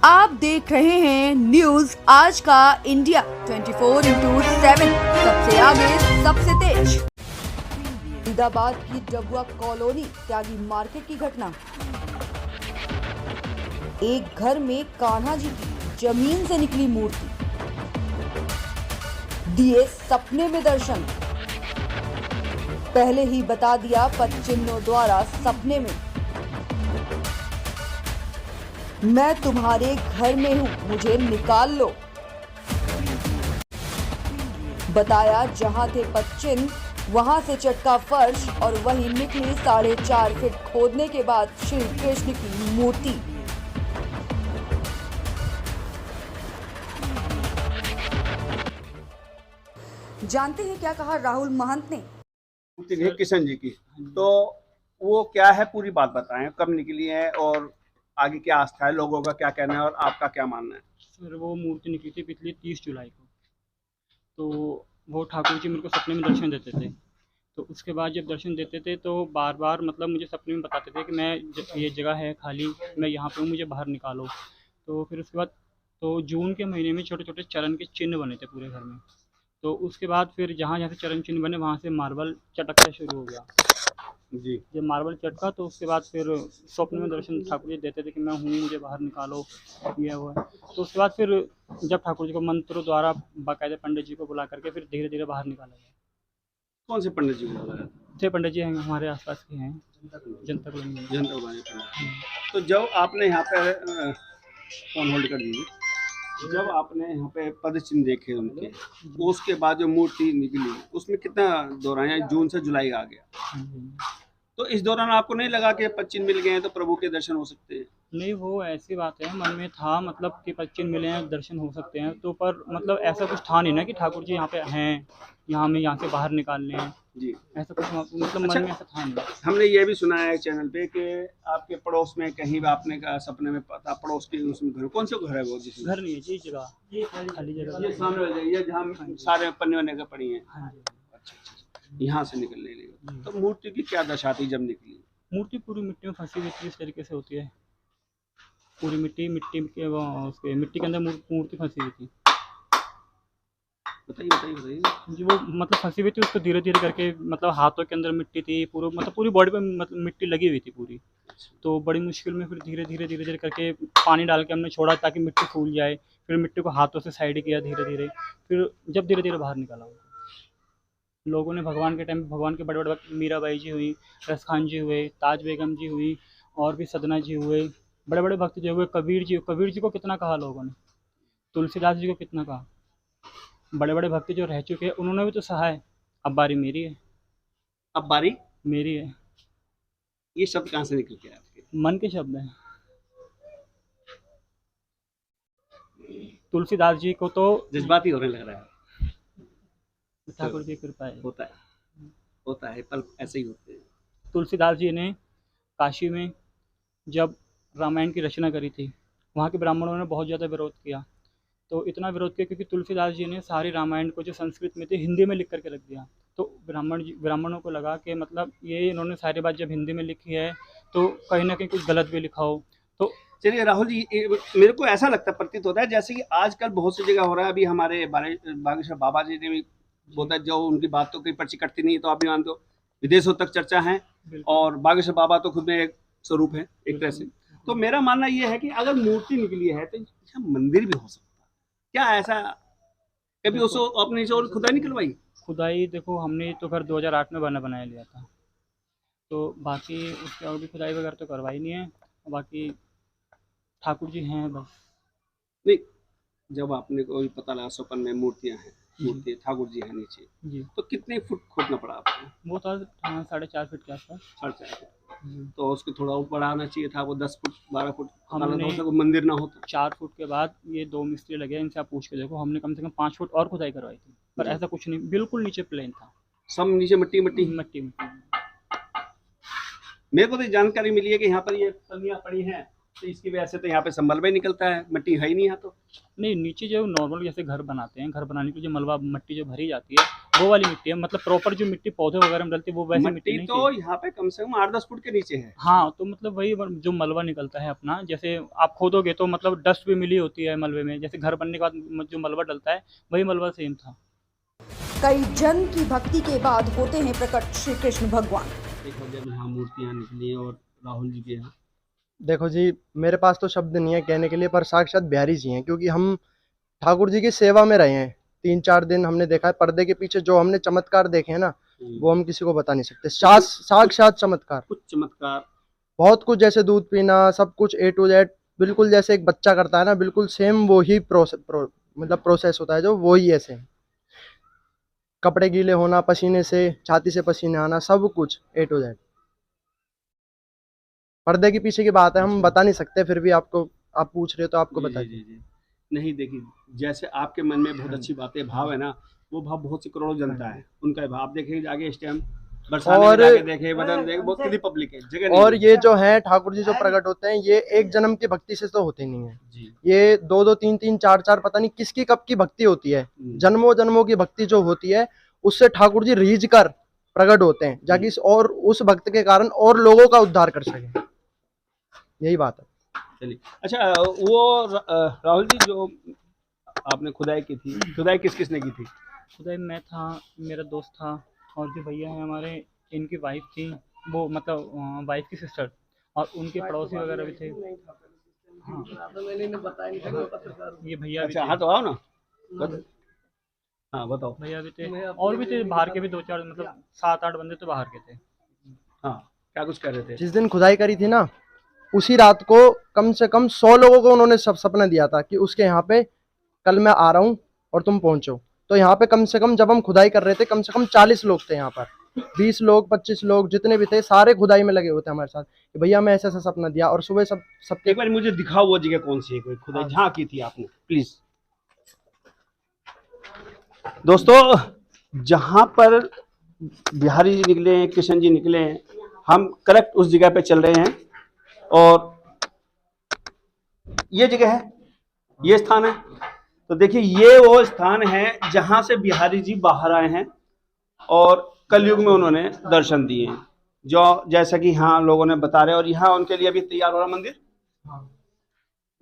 आप देख रहे हैं न्यूज आज का इंडिया 24/7 सबसे आगे सबसे तेज। फरीदाबाद की डबुआ कॉलोनी त्यागी मार्केट की घटना। एक घर में कान्हा जी की जमीन से निकली मूर्ति, दिए सपने में दर्शन। पहले ही बता दिया पदचिन्हों द्वारा सपने में, मैं तुम्हारे घर में हूं, मुझे निकाल लो। बताया जहां थे पदचिन्ह वहां से चटका फर्श और वहीं निकली 4.5 फीट खोदने के बाद श्री कृष्ण की मूर्ति। जानते हैं क्या कहा राहुल महंत ने। मूर्ति किशन जी की, तो वो क्या है पूरी बात बताएं, कब निकली है और आगे क्या आस्था है, लोगों का क्या कहना है और आपका क्या मानना है। सर वो मूर्ति निकली थी पिछली 30 जुलाई को। तो वो ठाकुर जी मेरे को सपने में दर्शन देते थे। तो उसके बाद जब दर्शन देते थे तो बार बार मतलब मुझे सपने में बताते थे कि मैं ये जगह है खाली, मैं यहाँ पे हूँ, मुझे बाहर निकालो। तो फिर उसके बाद तो जून के महीने में छोटे छोटे चरण के चिन्ह बने थे पूरे घर में। तो उसके बाद फिर जहाँ जहाँ से चरण चिन्ह बने वहाँ से मार्बल चटकना शुरू हो गया जी। जब मार्बल चटका तो उसके बाद फिर स्वप्न में दर्शन ठाकुर जी देते थे कि मैं हूँ, मुझे बाहर निकालो, ये वो है। तो उसके बाद फिर जब ठाकुर जी को मंत्रों द्वारा बाकायदे पंडित जी को बुला करके फिर धीरे धीरे बाहर निकाला गया। कौन से पंडित जी को बुलाया था? थे पंडित जी हैं हमारे आसपास के हैं, जनता कॉलोनी। जनता वाले पंडित। तो जब आपने यहाँ पे फोन होल्ड कर दीजिए, जब आपने यहाँ पे पद चिन्ह देखे उनके, उसके बाद जो मूर्ति निकली उसमें कितना दौरान है, जून से जुलाई आ गया, तो इस दौरान आपको नहीं लगा कि पद चिन्ह मिल गए हैं तो प्रभु के दर्शन हो सकते हैं? नहीं, वो ऐसी बात है, मन में था मतलब कि पद चिन्ह मिले हैं, दर्शन हो सकते हैं, तो पर मतलब ऐसा कुछ था नहीं ना कि ठाकुर जी यहाँ पे हैं, यहाँ में यहाँ से बाहर निकालने हैं जी। ऐसा कुछ मतलब मन में ऐसा था नहीं। हमने ये भी सुना है चैनल पे कि आपके पड़ोस में कहीं भी आपने का सपने में पता, पड़ोस के उसमें घर, कौन सा घर है वो जिसमें? घर नहीं है जी, जगह ये खाली जगह, ये सामने वाली जगह, ये जहाँ सारे पन्ने वन्ने का पड़ी है। हाँ जी। अच्छा, यहाँ से निकलने लगी। तो मूर्ति की क्या दशा थी जब निकली? मूर्ति पूरी मिट्टी में फंसी हुई थी, इस तरीके से होती है पूरी मिट्टी के उसके मिट्टी के अंदर मूर्ति फंसी हुई थी। बताइए बताइए बताइए जी, वो मतलब फंसी हुई थी, उसको धीरे धीरे करके मतलब हाथों के अंदर मिट्टी थी, पूरा मतलब पूरी बॉडी पे मतलब मिट्टी लगी हुई थी पूरी। तो बड़ी मुश्किल में फिर धीरे धीरे करके पानी डाल के हमने छोड़ा ताकि मिट्टी फूल जाए। फिर मिट्टी को हाथों से साइड किया धीरे धीरे, फिर जब धीरे धीरे बाहर निकाला लोगों ने भगवान के टाइम भगवान के बड़े बड़े भक्त मीराबाई जी हुई, रस खान जी हुए, ताज बेगम जी हुई, और भी सदना जी हुए, बड़े बड़े भक्त जो हुए, कबीर जी को कितना कहा लोगों ने, तुलसीदास जी को कितना कहा, बड़े बड़े भक्त जो रह चुके हैं उन्होंने भी तो सहा है। अब बारी मेरी है, अब बारी मेरी है। ये शब्द कहाँ से निकल के आए आपके? मन के शब्द हैं। तुलसीदास जी को तो जज्बाती होने लग रहा है। ठाकुर की कृपा है, होता है पल ऐसे ही होते हैं। तुलसीदास जी ने काशी में जब रामायण की रचना करी थी, वहाँ के ब्राह्मणों ने बहुत ज़्यादा विरोध किया। तो इतना विरोध किया क्योंकि तुलसीदास जी ने सारी रामायण को जो संस्कृत में थी हिंदी में लिख करके रख दिया। तो ब्राह्मणों को लगा कि मतलब ये इन्होंने सारी बात जब हिंदी में लिखी है तो कहीं ना कहीं कुछ गलत भी लिखा हो। तो चलिए राहुल जी, मेरे को ऐसा लगता प्रतीत होता है जैसे कि आजकल बहुत सी जगह हो रहा है। अभी हमारे बागेश्वर बाबा जी ने भी बोलता है, जो उनकी बात तो कोई पर्ची कटती नहीं है, तो आप भी मानते हो विदेशों तक चर्चा है, और बागेश्वर बाबा तो खुद में एक स्वरूप है एक तरह से। तो मेरा मानना यह है कि अगर मूर्ति निकली है तो मंदिर भी हो सकता है। क्या ऐसा कभी उसको अपने से और खुदाई निकलवाई? खुदाई देखो, हमने तो घर 2008 में बनाया लिया था, तो बाकी उसके और भी खुदाई वगैरह तो करवाई नहीं है। बाकी ठाकुर जी हैं बस। नहीं, जब आपने कोई पता लगा स्वप्न में मूर्तियां हैं, मूर्ति ठाकुर जी हैं नीचे जी, तो कितने फुट खोदना पड़ा आपको? वो था 4.5 फीट के आसपास। 4.5 फुट। तो उसको थोड़ा ऊपर बढ़ाना चाहिए था, वो 10 फुट 12 फुट हमने हो सके, मंदिर ना होता। 4 फुट के बाद ये 2 मिस्त्री लगे, इनसे आप पूछ के देखो, हमने कम से कम 5 फुट और खुदाई करवाई थी, पर ऐसा कुछ नहीं, बिल्कुल नीचे प्लेन था, सब नीचे मिट्टी मिट्टी मिट्टी। मेरे को तो जानकारी मिली है कि यहाँ पर ये पन्नियां पड़ी हैं, तो इसकी वजह से तो यहाँ पे संभल भी निकलता है, मिट्टी है ही नहीं यहाँ। तो नहीं, नीचे जो नॉर्मल जैसे घर बनाते हैं, घर बनाने के लिए जो मलबा मिट्टी जो भरी जाती है वो वाली मिट्टी है, मतलब प्रॉपर जो मिट्टी पौधे वगैरह में डलती है वो वैसी मिट्टी मिट्टी नहीं तो थी। यहाँ पे कम से कम 8-10 फुट के नीचे है। हाँ, तो मतलब वही जो मलबा निकलता है अपना, जैसे आप खोदोगे तो मतलब डस्ट भी मिली होती है मलबे में, जैसे घर बनने के बाद जो मलबा डलता है वही मलबा सेम था। कई जन की भक्ति के बाद होते हैं प्रकट श्री कृष्ण भगवान। देखो जब यहाँ मूर्तियाँ निकली और राहुल जी के यहाँ, देखो जी, मेरे पास तो शब्द नहीं है कहने के लिए, पर साक्षात बिहारी जी हैं, क्योंकि हम ठाकुर जी की सेवा में रहे हैं। 3-4 दिन हमने देखा है, पर्दे के पीछे जो हमने चमत्कार देखे हैं ना, वो हम किसी को बता नहीं सकते। साक्षात चमत्कार, कुछ चमत्कार। बहुत कुछ, जैसे दूध पीना, सब कुछ A to Z, बिल्कुल जैसे एक बच्चा करता है ना, बिल्कुल सेम वही मतलब प्रोसेस होता है, जो वही ऐसे कपड़े गीले होना, पसीने से, छाती से पसीने आना, सब कुछ A to Z। पर्दे के पीछे की बात है, हम बता नहीं सकते, फिर भी आपको, आप पूछ रहे हो तो आपको बता जी। नहीं देखिए, जैसे आपके मन में बहुत अच्छी बातें भाव है ना, वो भाव बहुत सी करोड़ों जनता है, उनका भाव आप देखेंगे आगे इस टाइम बरसाने में जाके देखे, बदन देखे, बहुत कितनी पब्लिक है, जगह नहीं और है। ये जो है ठाकुर जी जो प्रकट होते हैं, ये एक जन्म की भक्ति से तो होते नहीं है जी। ये 2-2 3-3 4-4 पता नहीं किसकी कब की भक्ति होती है, जन्मों जन्मों की भक्ति जो होती है, उससे ठाकुर जी रीझ कर प्रकट होते हैं, जाकि और उस भक्त के कारण और लोगों का उद्धार कर सके, यही बात है। चलिए, अच्छा वो राहुल जी जो आपने खुदाई की थी, खुदाई किस किस ने की थी? खुदाई मैं था, मेरा दोस्त था, और जो भैया हैं हमारे, इनकी वाइफ थी, वो मतलब वाइफ की सिस्टर, और उनके पड़ोसी वगैरह भी थे। हाँ, ये भैया भी अच्छा थे, हाँ, तो आओ ना, हाँ बताओ। भैया भी थे, और भी थे बाहर के भी 2-4, मतलब 7-8 बंदे तो बाहर के थे। हाँ, क्या कुछ कर रहे थे? जिस दिन खुदाई करी थी ना, उसी रात को कम से कम 100 लोगों को उन्होंने सब सपना दिया था कि उसके यहाँ पे कल मैं आ रहा हूँ और तुम पहुंचो। तो यहाँ पे कम से कम, जब हम खुदाई कर रहे थे, कम से कम 40 लोग थे यहाँ पर, 20 लोग 25 लोग जितने भी थे, सारे खुदाई में लगे हुए थे हमारे साथ कि भैया मैं ऐसा ऐसा सपना दिया। और सुबह सबके एक बार मुझे दिखाओ वो जगह कौन सी है, कोई खुदाई जहाँ की थी आपने, प्लीज। दोस्तों, जहाँ पर बिहारी जी निकले हैं, किशन जी निकले हैं, हम करेक्ट उस जगह पे चल रहे हैं, और ये जगह है, ये स्थान है। तो देखिए, ये वो स्थान है जहां से बिहारी जी बाहर आए हैं और कलयुग में उन्होंने दर्शन दिए हैं, जो जैसा कि यहाँ लोगों ने बता रहे हैं। और यहाँ उनके लिए अभी तैयार हो रहा मंदिर।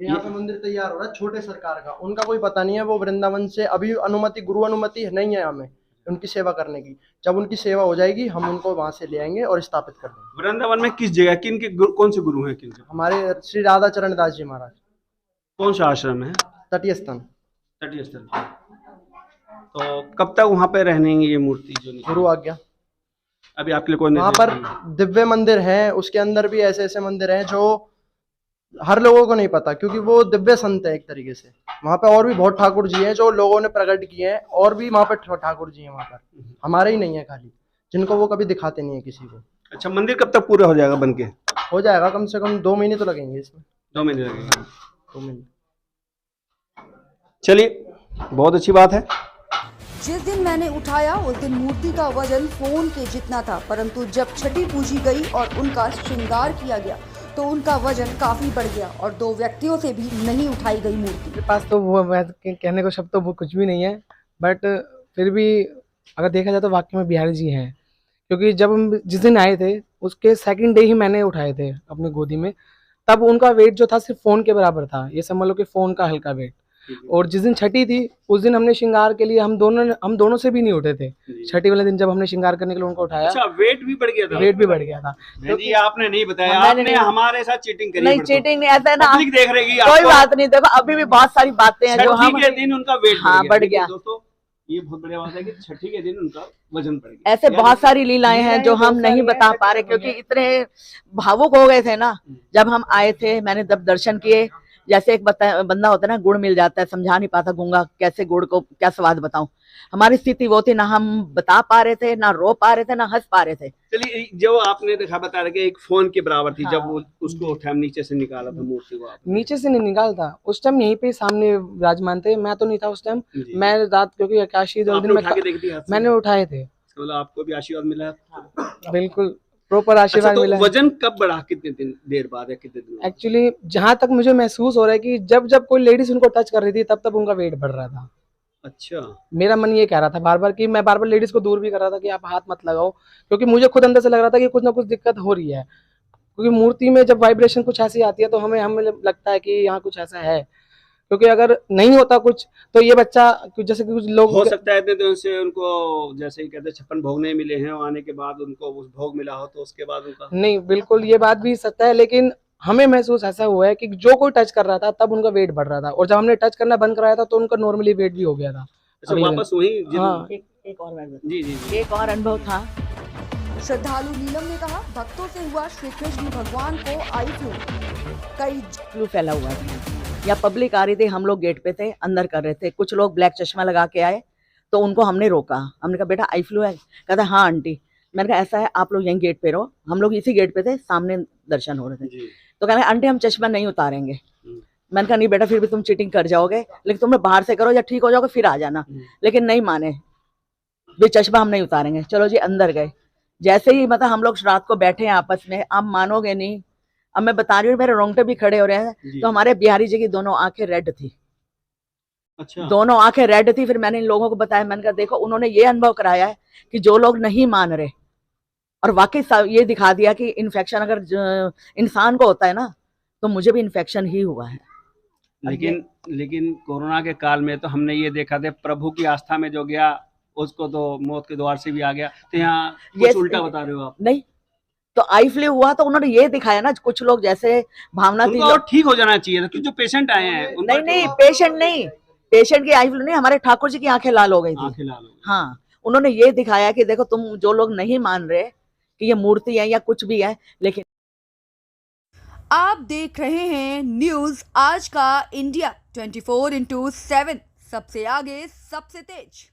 यहाँ पे मंदिर तैयार हो रहा है छोटे सरकार का, उनका कोई पता नहीं है, वो वृंदावन से अभी अनुमति, गुरु अनुमति नहीं है हमें उनकी सेवा करने की। जब उनकी सेवा हो जाएगी, हम उनको वहां से ले आएंगे और स्थापित कर देंगे। वृंदावन में किस जगह, किन के कौन से गुरु हैं, किन के? हमारे श्री राधा चरण दास जी महाराज। कौन सा आश्रम है? तटीय स्थान, तटीय स्थल। तो कब तक वहां पे रहनेंगे ये मूर्ति जो गुरु आज्ञा। अभी आपके लिए कोई वहां निर्देश पर नहीं है? दिव्य मंदिर है, उसके अंदर भी ऐसे ऐसे मंदिर हैं जो हर लोगों को नहीं पता, क्योंकि वो दिव्य संत है एक तरीके से। वहां पे और भी बहुत ठाकुर जी हैं जो लोगों ने प्रकट किए हैं, और भी वहां पे ठाकुर जी हैं वहां पर, हमारे ही नहीं है खाली, जिनको वो कभी दिखाते नहीं है किसी को। अच्छा, मंदिर कब तक पूरा हो जाएगा बनके? हो जाएगा, कम से कम 2 महीने तो लगेंगे इसमें। 2 महीने लगेंगे। 2 महीने। चलिए, बहुत अच्छी बात है। जिस दिन मैंने उठाया उस दिन मूर्ति का वजन फोन के जितना था, परंतु जब छठी पूजी गई और उनका श्रृंगार किया गया तो उनका वजन काफी बढ़ गया और 2 व्यक्तियों से भी नहीं उठाई गई मूर्ति। मेरे पास तो वो कहने को शब्द तो वो कुछ भी नहीं है, बट फिर भी अगर देखा जाए तो वाकई में बिहारी जी हैं, क्योंकि जब हम जिस दिन आए थे उसके सेकंड डे ही मैंने उठाए थे अपनी गोदी में, तब उनका वेट जो था सिर्फ फ़ोन के बराबर था, ये समझ लो कि फ़ोन का हल्का वेट। और जिस दिन छठी थी उस दिन हमने श्रृंगार के लिए हम दोनों से भी नहीं उठे थे। छठी वाले दिन जब हमने श्रृंगार करने के लिए उनको उठाया, अच्छा, वेट भी बढ़ गया था? वेट भी बढ़ गया था। बहन जी, आपने नहीं बताया, मैंने आपने नहीं- हमारे साथ चीटिंग करी। नहीं, चीटिंग नहीं, ऐसा है ना, पब्लिक देख रहेगी कोई आपको। बात नहीं। देखो अभी भी बहुत सारी बातें हैं जो छठी हम के दिन उनका वेट हाँ, बढ़ देखिए गया। दोस्तों, ये बहुत बढ़िया बात है कि छठी के दिन उनका वजन बढ़ गया। ऐसे बहुत सारी लीलाएं हैं जो हम नहीं बता पा रहे, क्योंकि इतने भावुक हो गए थे ना जब हम आए थे। मैंने जब दर्शन किए, जैसे एक बंदा होता है ना, गुड़ मिल जाता है, समझा नहीं पाता गूंगा कैसे गुड़ को क्या स्वाद बताऊं। हमारी स्थिति वो थी, ना हम बता पा रहे थे, ना रो पा रहे थे, ना हंस पा रहे थे। चलिए, जो आपने देखा बता रहे कि एक फोन के बराबर थी, हाँ। जब वो उसको उठा नीचे से निकाला था मूर्ति को आपने। नीचे से नहीं निकालता, उस टाइम यहीं पे सामने विराजमान थे, मैं तो नहीं था उस टाइम। जी। मैं रात, क्योंकि आकाशी तो दो आपने दिन उठा के देख दिया हाथ से? मैंने उठाए थे, इसका मतलब आपको भी आशीर्वाद मिला है? बिल्कुल प्रॉपर अच्छा, आशीर्वाद तो मिला। वजन कब बढ़ा, कितने दिन देर बाद या कितने दिन बाद? एक्चुअली जहां तक मुझे महसूस हो रहा है कि जब जब कोई लेडीज उनको टच कर रही थी तब तब उनका वेट बढ़ रहा था। अच्छा। मेरा मन ये कह रहा था बार बार कि मैं बार बार लेडीज को दूर भी कर रहा था कि आप हाथ मत लगाओ, क्योंकि मुझे खुद अंदर से लग रहा था कि कुछ ना कुछ दिक्कत हो रही है, क्योंकि मूर्ति में जब वाइब्रेशन कुछ ऐसी आती है तो हमें हमें लगता है कि यहाँ कुछ ऐसा है, क्योंकि अगर नहीं होता कुछ तो ये बच्चा जैसे कि कुछ लोग हो सकता है इतने दिन से उनको जैसे ही कहते हैं 56 भोग नहीं मिले हैं, आने के बाद उनको उस भोग मिला हो तो उसके बाद उनका नहीं, बिल्कुल ये बात भी सत्य है, लेकिन हमें महसूस ऐसा हुआ है कि जो कोई टच कर रहा था तब उनका वेट बढ़ रहा था, और जब हमने टच करना बंद कराया था तो उनका नॉर्मली वेट भी हो गया था। अच्छा अगले वापस वही हाँ। एक और बात जी जी जी एक और अनुभव था। श्रद्धालु नीलम ने कहा, भक्तों से हुआ श्री कृष्ण भगवान को आई फ्लू। कई फ्लू फैला हुआ था या पब्लिक आ रही थी, हम लोग गेट पे थे, अंदर कर रहे थे, कुछ लोग ब्लैक चश्मा लगा के आए तो उनको हमने रोका, हमने कहा बेटा आई फ्लू है, कहता हाँ आंटी। मैंने कहा ऐसा है आप लोग यहीं गेट पे रहो, हम लोग इसी गेट पे थे, सामने दर्शन हो रहे थे। जी तो कहने आंटी हम चश्मा नहीं उतारेंगे। मैंने कहा नहीं बेटा फिर भी तुम चीटिंग कर जाओगे, लेकिन तुम बाहर से करो या ठीक हो जाओगे फिर आ जाना। लेकिन नहीं माने, भी चश्मा हम नहीं उतारेंगे। चलो जी अंदर गए, जैसे ही मतलब हम लोग रात को बैठे हैं आपस में, आप मानोगे नहीं, अब मैं बता रही हूँ मेरे रोंगटे भी खड़े हो रहे हैं। तो हमारे बिहारी जी की दोनों आंखें रेड थी, अच्छा दोनों आंखें रेड थी। फिर मैंने इन लोगों को बताया, मैंने कहा देखो उन्होंने ये अनुभव कराया है कि जो लोग नहीं मान रहे, और वाकई ये दिखा दिया कि इन्फेक्शन अगर इंसान को होता है ना तो मुझे भी इन्फेक्शन ही हुआ है। लेकिन कोरोना के काल में तो हमने ये देखा था, प्रभु की आस्था में जो गया उसको तो मौत के द्वार से भी आ गया। तो यहाँ कुछ उल्टा बता रहे हो आप। नहीं तो आई फ्लू हुआ तो उन्होंने ये दिखाया ना, कुछ लोग जैसे भावना थी, उनको और ठीक हो जाना चाहिए था, क्योंकि जो पेशेंट आए हैं उनको नहीं नहीं पेशेंट नहीं, पेशेंट की आई फ्लू नहीं, हमारे ठाकुर जी की आंखें लाल हो गई थी। आंखें लाल हो गई। हाँ, उन्होंने ये दिखाया कि देखो तुम जो लोग नहीं मान रहे कि ये मूर्ति है या कुछ भी है, लेकिन आप देख रहे हैं न्यूज आज का इंडिया 24/7, सबसे आगे सबसे तेज।